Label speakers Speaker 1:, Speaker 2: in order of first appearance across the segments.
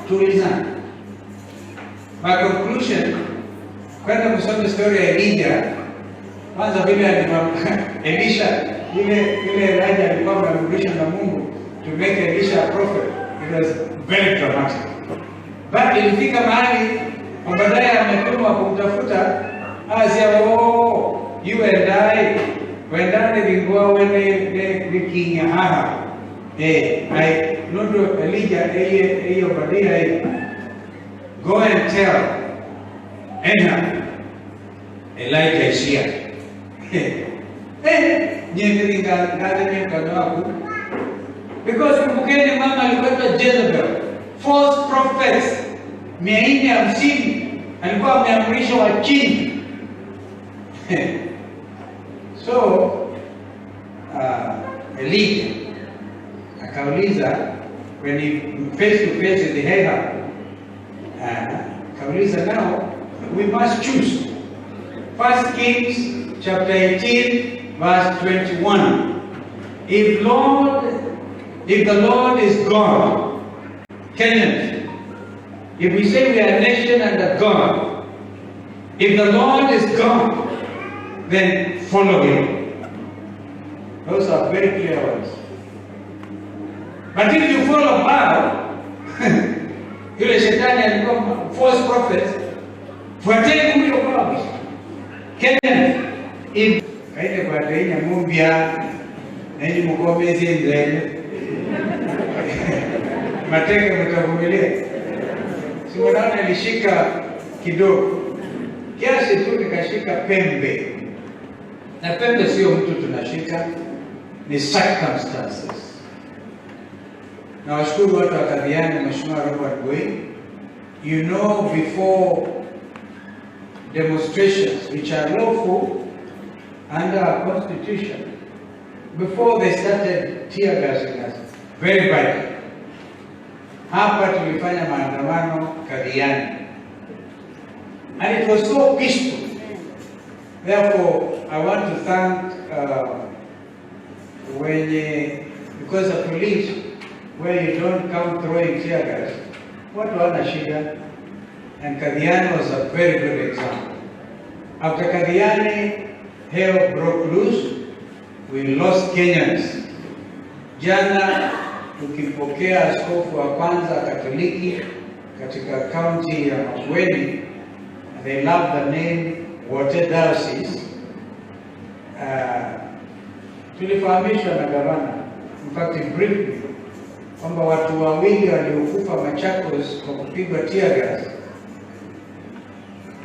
Speaker 1: tulizana. My conclusion, kwenda kusoma story ya Elijah, kwanza vile Elisha, ile raja alikuwa amerudishwa na Mungu to make Elisha a prophet. It was very dramatic. But ilifika mahali baadaye ametumwa kumtafuta, asema you and I wendane lingua wene king Ahab. I noto Elijah hiyo badia go and tell Ahab Elijah is here. Nyemeli ngade nyemkanaku. Because kumukeni mama alikuwa Jezebel, false prophets 450 alikuwa ameamrisha wachini. So Elijah akauliza, when he face to face with the Ahab, akauliza, now we must choose. 1 Kings chapter 18 verse 21. If the Lord is God, Kenyans, if we say we are a nation under God, if the Lord is God, then follow Him. Those are very clear words. But if you follow Baal, yule shetani alikuwa false prophets, fuateni huyo Baal. Kenyans, if kaide kwa tainya mumbia, nenyi mkomezi nzene, mateke mtavumilia. Simona alishika kidogo, kiasi tu nikashika pembe. Na pembe sio mtu tunashika, ni circumstances. Na washukuru watu wa Kadhiani, Mheshimiwa Robert Boy, you know, before demonstrations which are lawful under our constitution, before they started tear gassing us very badly, hapa tulifanya maandamano Kadhiani, and it was so peaceful. Therefore, I want to thank Mwenye, because the police, where you don't come throwing tear gas, what wana shida, and Kadhiani was a very good example. After Kadhiani, hell broke loose, we lost Kenyans. Jana tukipokea askofu wa kwanza Katoliki katika county ya Makueni, they love the name Water Diocese. Tulifahamishwa na gavana, in fact briefly, kwamba watu wawili waliokufa Machakos kwa kupigwa tear gas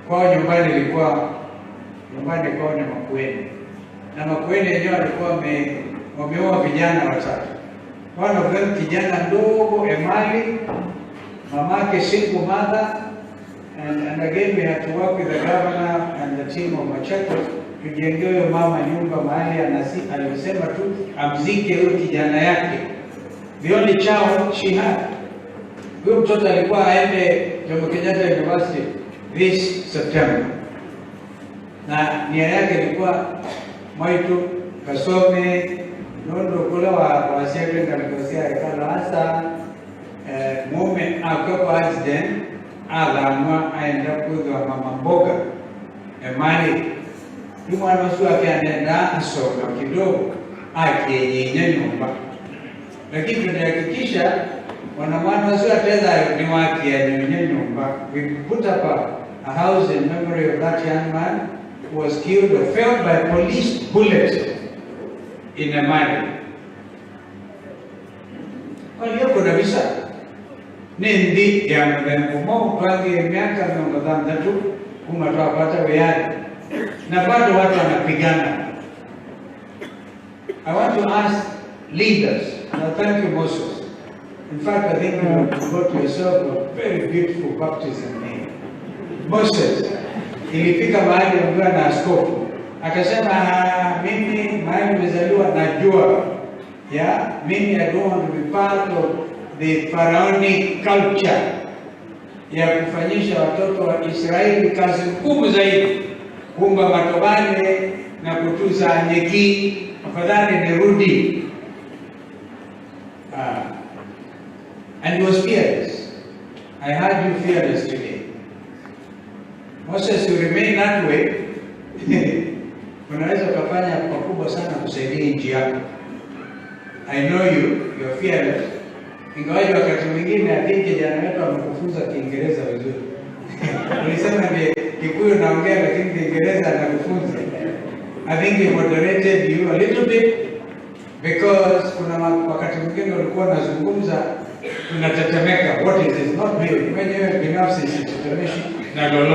Speaker 1: kwao nyumbani ilikuwa kwao ni Makueni, na Makueni yenyewe walikuwa wameoa vijana watatu. One of them kijana ndogo Emali, mamake single mother, and again we had to work with the governor and the team of Machakos tujengewe mama nyumba mahali alisema tu amzike huyo kijana yake, the only child she had. Huyo mtoto alikuwa aende Jomo Kenyatta University this September, na nia yake ilikuwa Mwaitu kasome nondo kula wa shekle kanikosia ikala hasa mume akapo accident alamwa aenda kuzwa mama mboga Emali. Mwana wasu akianenda asoma kidogo akienye nyumba, lakini tunahakikisha mwana wasu atenda ni waki ya nyumba. We put up a house in memory of that young man who was killed or felled by police bullet in a mine. Kwa hiyo kuna visa nindi ya mwengumo kwangi miaka 30 kumatoa pata weyani na bado watu wanapigana. I want to ask leaders, and thank you Moses. In fact, I think you got yourself a very beautiful baptism name. Moses, ilifika mahali mkiwa na askofu, akasema mimi mahali nimezaliwa najua, mimi I don't want to be part of the pharaonic culture ya kufanyisha watoto wa Israeli kazi ngumu zaidi, kumba matobane na kutuza nyeki, afadhali nirudi. And he was fearless. I heard you fearless today. Moses, you remain that way. Unaweza kufanya pakubwa sana kusaidia nchi yako. I know you are fearless. Ingawaje wakati mwingine I think jana wetu amekufunza Kiingereza vizuri. Ulisema ndiye Kikuyu naongea lakini Kiingereza anakufunza. I think he moderated you a little bit because kuna wakati mwingine ulikuwa unazungumza tunatetemeka. What is this? Not me. Mwenyewe binafsi sitetemeshi na lolote.